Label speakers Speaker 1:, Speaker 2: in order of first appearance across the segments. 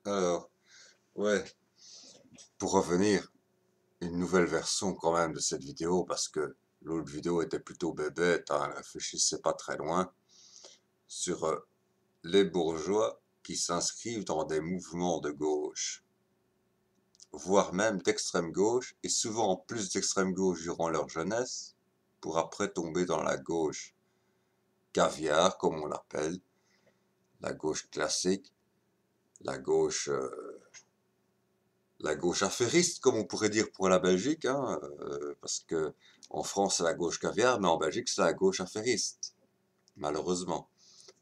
Speaker 1: Alors, ouais, pour revenir, une nouvelle version quand même de cette vidéo, parce que l'autre vidéo était plutôt bébête, hein, elle réfléchissait pas très loin, sur les bourgeois qui s'inscrivent dans des mouvements de gauche, voire même d'extrême gauche, et souvent plus d'extrême gauche durant leur jeunesse, pour après tomber dans la gauche caviar, comme on l'appelle, la gauche classique, la gauche... la gauche affairiste, comme on pourrait dire pour la Belgique, hein, parce que en France c'est la gauche caviar, mais en Belgique c'est la gauche affairiste, malheureusement.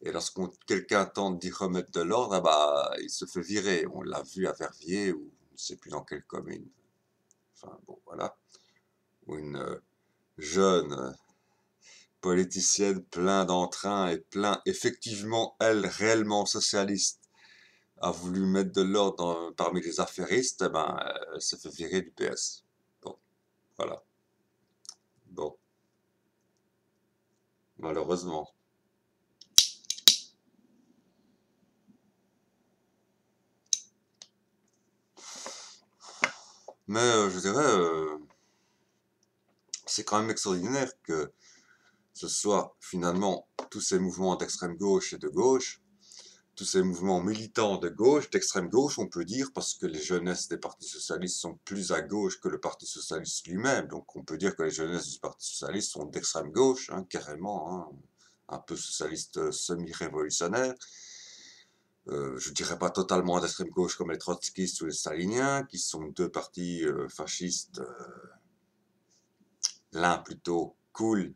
Speaker 1: Et lorsqu'on quelqu'un tente d'y remettre de l'ordre, ah bah, il se fait virer. On l'a vu à Verviers, ou je ne sais plus dans quelle commune. Enfin bon, voilà. Où une jeune politicienne plein d'entrain et plein, effectivement, elle, réellement socialiste, a voulu mettre de l'ordre parmi les affairistes, eh ben, elle s'est fait virer du PS. Bon, voilà. Bon, malheureusement. Mais je dirais, c'est quand même extraordinaire que ce soit finalement tous ces mouvements d'extrême gauche et de gauche, tous ces mouvements militants de gauche, d'extrême gauche, on peut dire, parce que les jeunesses des partis socialistes sont plus à gauche que le Parti socialiste lui-même. Donc on peut dire que les jeunesses du Parti socialiste sont d'extrême gauche, hein, carrément, hein, un peu socialiste semi-révolutionnaire. Je dirais pas totalement d'extrême gauche comme les trotskistes ou les staliniens, qui sont deux partis fascistes, l'un plutôt cool,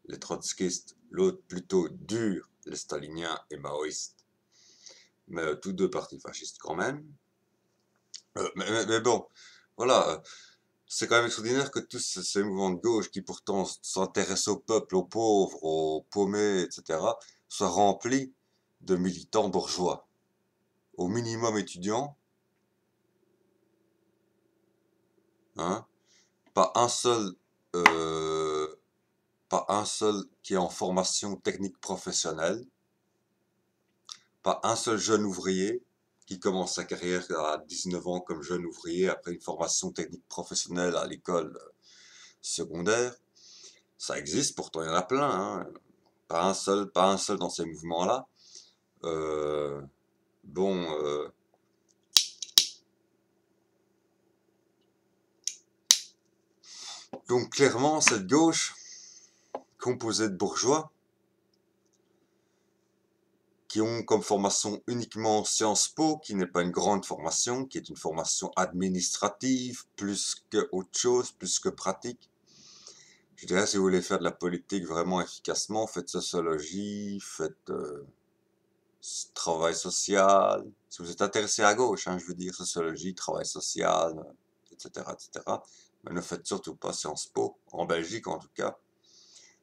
Speaker 1: les trotskistes, l'autre plutôt dur, les staliniens et maoïstes. Mais tous deux partis fascistes quand même. Mais bon, voilà, c'est quand même extraordinaire que tous ces mouvements de gauche qui pourtant s'intéressent au peuple, aux pauvres, aux paumés, etc., soient remplis de militants bourgeois, au minimum étudiants, hein, pas un seul, euh, pas un seul qui est en formation technique professionnelle, pas un seul jeune ouvrier qui commence sa carrière à 19 ans comme jeune ouvrier après une formation technique professionnelle à l'école secondaire. Ça existe, pourtant il y en a plein, hein. Pas un seul dans ces mouvements-là. Euh, bon, donc clairement cette gauche composée de bourgeois qui ont comme formation uniquement Sciences Po, qui n'est pas une grande formation, qui est une formation administrative plus que autre chose, plus que pratique. Je dirais, si vous voulez faire de la politique vraiment efficacement, faites sociologie, faites travail social. Si vous êtes intéressé à gauche, hein, je veux dire, sociologie, travail social, etc., etc. Mais ne faites surtout pas Sciences Po, en Belgique en tout cas.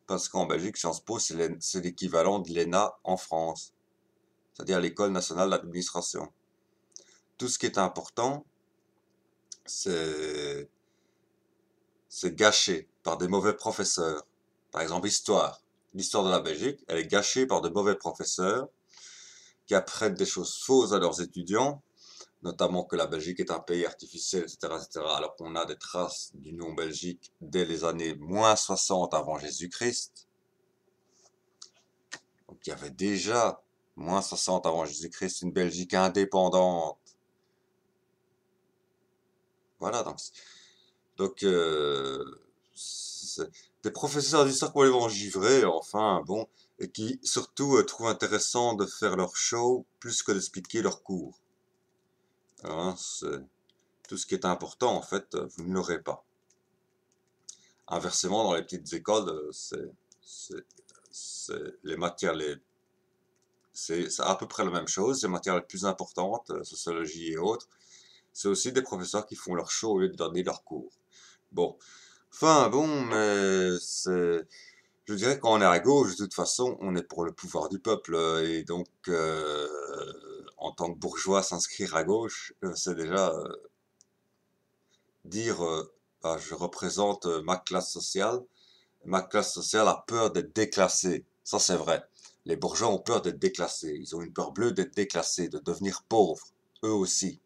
Speaker 1: Parce qu'en Belgique, Sciences Po, c'est l'équivalent de l'ENA en France, c'est-à-dire l'École nationale d'administration. Tout ce qui est important, c'est gâché par des mauvais professeurs. Par exemple, histoire. L'histoire de la Belgique, elle est gâchée par de mauvais professeurs qui apprennent des choses fausses à leurs étudiants, notamment que la Belgique est un pays artificiel, etc., etc., alors qu'on a des traces du nom Belgique dès les années moins 60 avant Jésus-Christ. Donc il y avait déjà, moins 60 avant Jésus-Christ, une Belgique indépendante. Voilà, donc des professeurs d'histoire complètement givrés, enfin, bon, et qui surtout trouvent intéressant de faire leur show plus que d'expliquer leur cours. Hein, tout ce qui est important, en fait, vous ne l'aurez pas. Inversement, dans les petites écoles, les matières, c'est à peu près la même chose. Les matières les plus importantes, sociologie et autres, c'est aussi des professeurs qui font leur show au lieu de donner leur cours. Bon, enfin bon, mais je dirais qu'on est à gauche, de toute façon, on est pour le pouvoir du peuple, et donc en tant que bourgeois, s'inscrire à gauche, c'est déjà dire bah, je représente ma classe sociale a peur d'être déclassée. Ça, c'est vrai. Les bourgeois ont peur d'être déclassés. Ils ont une peur bleue d'être déclassés, de devenir pauvres. eux aussi.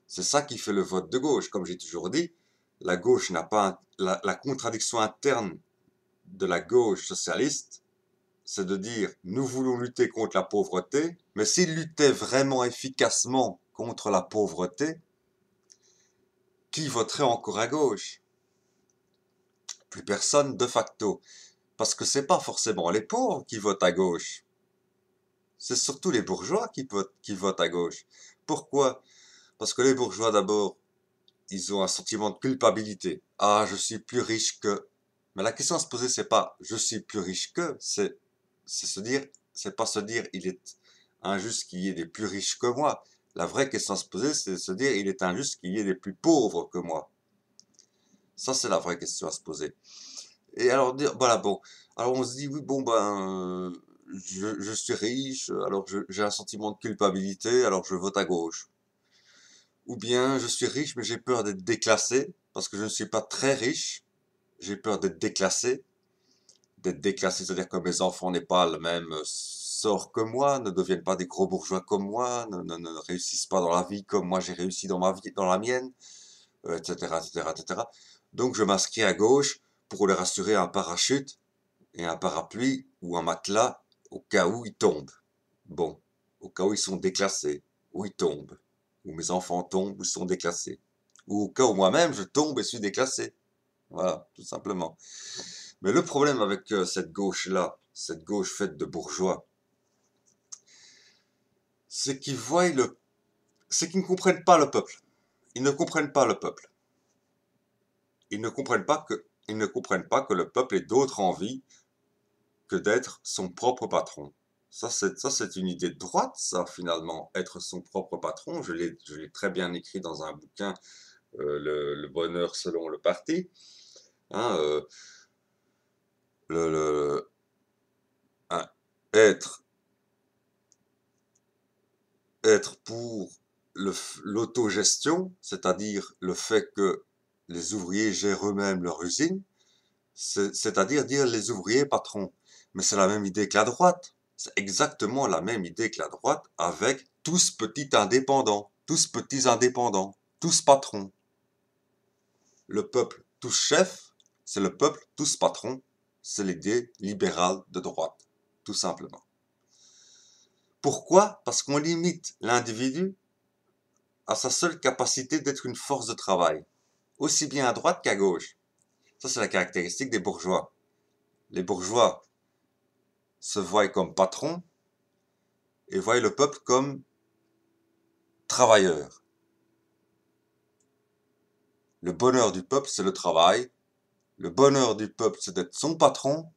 Speaker 1: C'est ça qui fait le vote de gauche. Comme j'ai toujours dit, la gauche n'a pas... La contradiction interne de la gauche socialiste, c'est de dire nous voulons lutter contre la pauvreté, mais s'ils luttaient vraiment efficacement contre la pauvreté, qui voterait encore à gauche? Plus personne de facto. Parce que c'est pas forcément les pauvres qui votent à gauche. C'est surtout les bourgeois qui votent à gauche. Pourquoi? Parce que les bourgeois, d'abord, ils ont un sentiment de culpabilité. Ah, je suis plus riche que... Mais la question à se poser, c'est pas je suis plus riche que, c'est se dire, c'est pas se dire il est injuste qu'il y ait des plus riches que moi. La vraie question à se poser, c'est de se dire il est injuste qu'il y ait des plus pauvres que moi. Ça, c'est la vraie question à se poser. Et alors, dire, voilà, bon. Alors, on se dit, oui, bon, ben, je suis riche, alors j'ai un sentiment de culpabilité, alors je vote à gauche. Ou bien, je suis riche, mais j'ai peur d'être déclassé, parce que je ne suis pas très riche. J'ai peur d'être déclassé. D'être déclassé, c'est-à-dire que mes enfants n'aient pas le même sort que moi, ne deviennent pas des gros bourgeois comme moi, ne réussissent pas dans la vie comme moi j'ai réussi dans ma vie, dans la mienne, etc., etc., etc. Donc, je m'inscris à gauche pour leur assurer un parachute et un parapluie ou un matelas au cas où ils tombent. Bon, au cas où ils sont déclassés, où ils tombent, où mes enfants tombent ou sont déclassés, ou au cas où moi-même je tombe et suis déclassé. Voilà, tout simplement. Mais le problème avec cette gauche-là, cette gauche faite de bourgeois, c'est c'est qu'ils ne comprennent pas le peuple. Ils ne comprennent pas le peuple. Ils ne comprennent pas que le peuple ait d'autres envies que d'être son propre patron. Ça, c'est une idée de droite, ça, finalement, être son propre patron. Je l'ai très bien écrit dans un bouquin, le bonheur selon le parti. Hein, le, hein, être, être pour l'autogestion, c'est-à-dire le fait que les ouvriers gèrent eux-mêmes leur usine, c'est-à-dire dire les ouvriers patrons. Mais c'est la même idée que la droite. C'est exactement la même idée que la droite avec tous petits indépendants, tous petits indépendants, tous patrons. Le peuple tous chefs, c'est le peuple tous patrons, c'est l'idée libérale de droite, tout simplement. Pourquoi? Parce qu'on limite l'individu à sa seule capacité d'être une force de travail, aussi bien à droite qu'à gauche. Ça, c'est la caractéristique des bourgeois. Les bourgeois se voient comme patrons et voient le peuple comme travailleur. Le bonheur du peuple, c'est le travail. Le bonheur du peuple, c'est d'être son patron.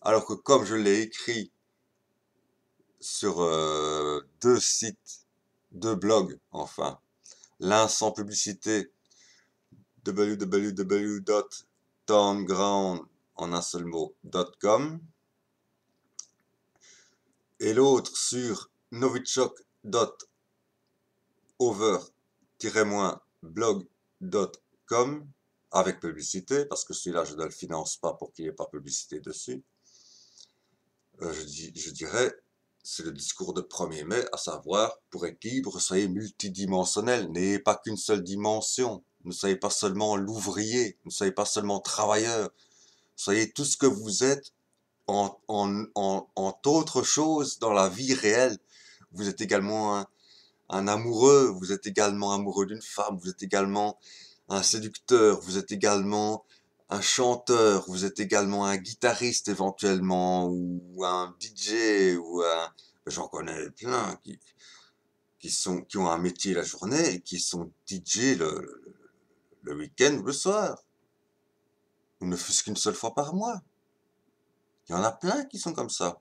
Speaker 1: Alors que comme je l'ai écrit sur deux sites, deux blogs, enfin, l'un sans publicité, www.townground en un seul mot.com, et l'autre sur novichok.over-blog.com avec publicité, parce que celui-là je ne le finance pas pour qu'il n'y ait pas publicité dessus. Je dirais, c'est le discours de 1er mai, à savoir, pour être libre, soyez multidimensionnel, n'ayez pas qu'une seule dimension, ne soyez pas seulement l'ouvrier, ne soyez pas seulement travailleur, soyez tout ce que vous êtes en autre chose dans la vie réelle. Vous êtes également un amoureux, vous êtes également amoureux d'une femme, vous êtes également un séducteur, vous êtes également un chanteur, vous êtes également un guitariste éventuellement, ou un DJ, ou un... J'en connais plein qui ont un métier la journée et qui sont DJ le week-end ou le soir. Ou ne fût-ce qu'une seule fois par mois. Il y en a plein qui sont comme ça.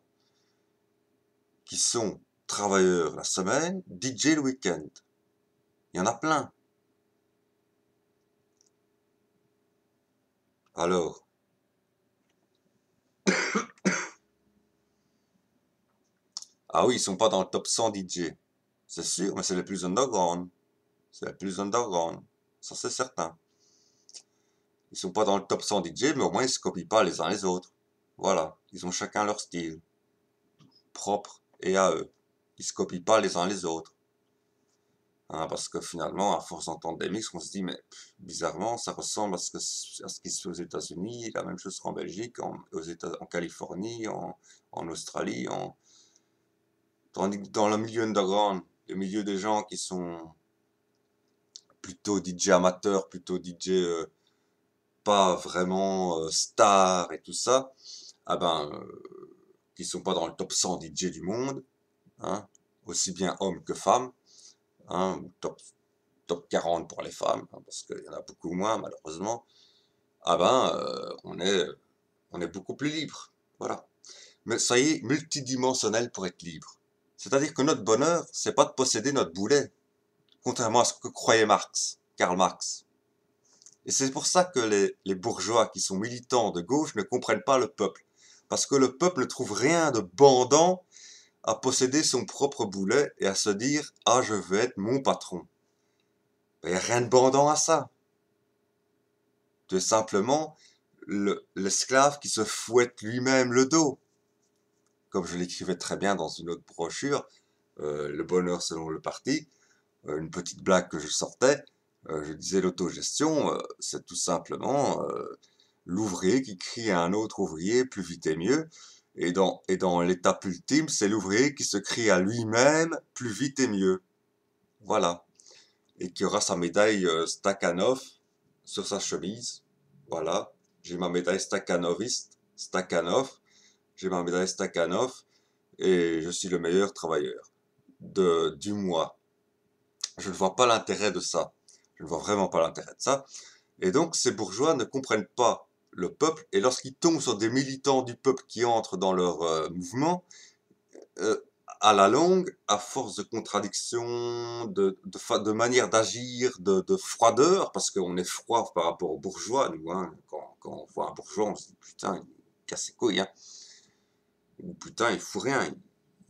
Speaker 1: Qui sont travailleurs la semaine, DJ le week-end. Il y en a plein. Alors, ah oui, ils sont pas dans le top 100 DJ. C'est sûr, mais c'est les plus underground. C'est les plus underground. Ça, c'est certain. Ils sont pas dans le top 100 DJ, mais au moins ils se copient pas les uns les autres. Voilà. Ils ont chacun leur style. Propre et à eux. Ils se copient pas les uns les autres. hein, parce que finalement, à force d'entendre des mix, on se dit, mais bizarrement, ça ressemble à ce qui se fait aux États-Unis, la même chose qu'en Belgique, en Californie, en Australie, tandis que dans le milieu underground, le milieu des gens qui sont plutôt DJ amateurs, plutôt DJ pas vraiment stars et tout ça, ah ben, qui sont pas dans le top 100 DJ du monde, hein, aussi bien hommes que femmes, hein, top 40 pour les femmes, hein, parce qu'il y en a beaucoup moins malheureusement, ah ben, on est beaucoup plus libre, voilà. Mais soyez multidimensionnel pour être libre. C'est-à-dire que notre bonheur, c'est pas de posséder notre boulet, contrairement à ce que croyait Karl Marx. Et c'est pour ça que les bourgeois qui sont militants de gauche ne comprennent pas le peuple. Parce que le peuple ne trouve rien de bandant à posséder son propre boulet et à se dire « Ah, je veux être mon patron ». Il n'y a rien de bandant à ça. Tu es simplement l'esclave qui se fouette lui-même le dos. Comme je l'écrivais très bien dans une autre brochure, Le bonheur selon le parti, une petite blague que je sortais, je disais l'autogestion, c'est tout simplement l'ouvrier qui crie à un autre ouvrier plus vite et mieux, et dans l'étape ultime, c'est l'ouvrier qui se crie à lui-même plus vite et mieux. Voilà. Et qui aura sa médaille Stakhanov sur sa chemise. Voilà. J'ai ma médaille Stakhanov, j'ai ma médaille Stakhanov, et je suis le meilleur travailleur du mois. Je ne vois pas l'intérêt de ça. Je ne vois vraiment pas l'intérêt de ça. Et donc, ces bourgeois ne comprennent pas le peuple, et lorsqu'ils tombent sur des militants du peuple qui entrent dans leur mouvement, euh, à la longue, à force de contradictions, de manière d'agir, de froideur, parce qu'on est froid par rapport aux bourgeois, nous, hein, quand on voit un bourgeois, on se dit putain, il casse les couilles, hein. Ou putain, il fout rien,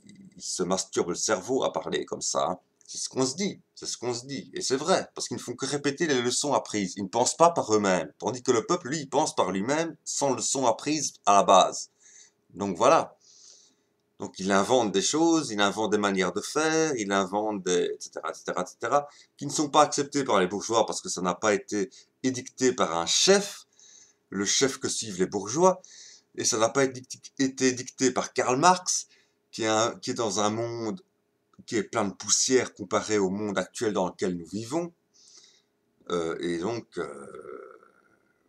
Speaker 1: il se masturbe le cerveau à parler comme ça, hein. C'est ce qu'on se dit, c'est ce qu'on se dit. Et c'est vrai, parce qu'ils ne font que répéter les leçons apprises. Ils ne pensent pas par eux-mêmes. Tandis que le peuple, lui, il pense par lui-même, sans leçons apprises à la base. Donc voilà. Donc il invente des choses, il invente des manières de faire, il invente des... etc., etc., etc., qui ne sont pas acceptées par les bourgeois parce que ça n'a pas été édicté par un chef, le chef que suivent les bourgeois, et ça n'a pas été dicté par Karl Marx, qui est dans un monde qui est plein de poussière comparé au monde actuel dans lequel nous vivons. Et donc,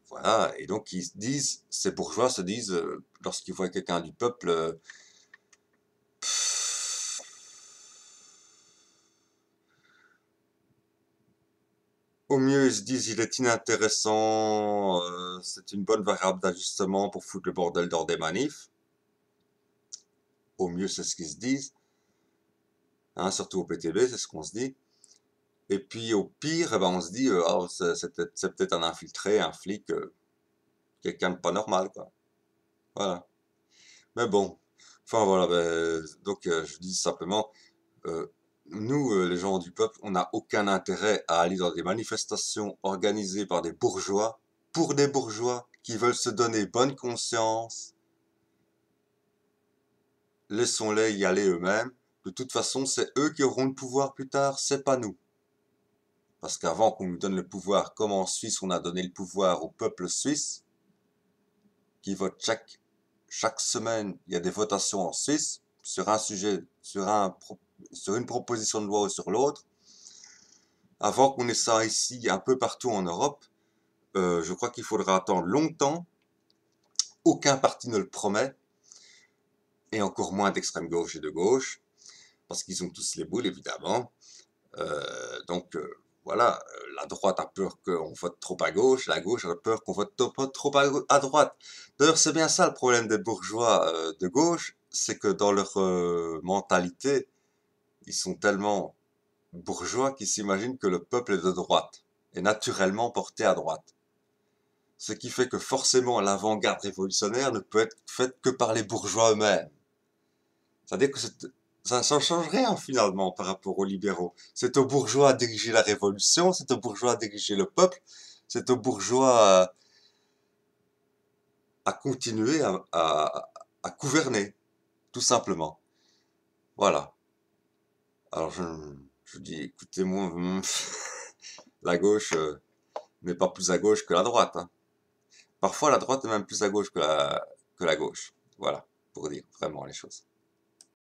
Speaker 1: voilà. Et donc, ils se disent, ces bourgeois se disent, lorsqu'ils voient quelqu'un du peuple, au mieux, ils se disent, il est inintéressant, c'est une bonne variable d'ajustement pour foutre le bordel dans des manifs. Au mieux, c'est ce qu'ils se disent. Hein, surtout au PTB, c'est ce qu'on se dit. Et puis au pire, eh ben, on se dit, oh, c'est peut-être un infiltré, un flic, quelqu'un de pas normal, quoi. Voilà. Mais bon, enfin voilà, donc je dis simplement, euh, nous, les gens du peuple, on n'a aucun intérêt à aller dans des manifestations organisées par des bourgeois, pour des bourgeois qui veulent se donner bonne conscience. Laissons-les y aller eux-mêmes. De toute façon, c'est eux qui auront le pouvoir plus tard, c'est pas nous. Parce qu'avant qu'on nous donne le pouvoir, comme en Suisse, on a donné le pouvoir au peuple suisse, qui vote chaque semaine, il y a des votations en Suisse, sur un sujet, sur une proposition de loi ou sur l'autre. Avant qu'on ait ça ici, un peu partout en Europe, je crois qu'il faudra attendre longtemps. Aucun parti ne le promet, et encore moins d'extrême gauche et de gauche, parce qu'ils ont tous les boules, évidemment. Donc, voilà, la droite a peur qu'on vote trop à gauche, la gauche a peur qu'on vote trop à droite. D'ailleurs, c'est bien ça le problème des bourgeois de gauche, c'est que dans leur mentalité, ils sont tellement bourgeois qu'ils s'imaginent que le peuple est de droite, est naturellement porté à droite. Ce qui fait que forcément l'avant-garde révolutionnaire ne peut être faite que par les bourgeois eux-mêmes. C'est-à-dire que ça ne change rien finalement par rapport aux libéraux. C'est aux bourgeois à diriger la révolution, c'est aux bourgeois à diriger le peuple, c'est aux bourgeois à continuer à gouverner, tout simplement. Voilà. Alors Je dis, écoutez-moi, la gauche n'est pas plus à gauche que la droite, hein. Parfois, la droite est même plus à gauche que la gauche. Voilà, pour dire vraiment les choses.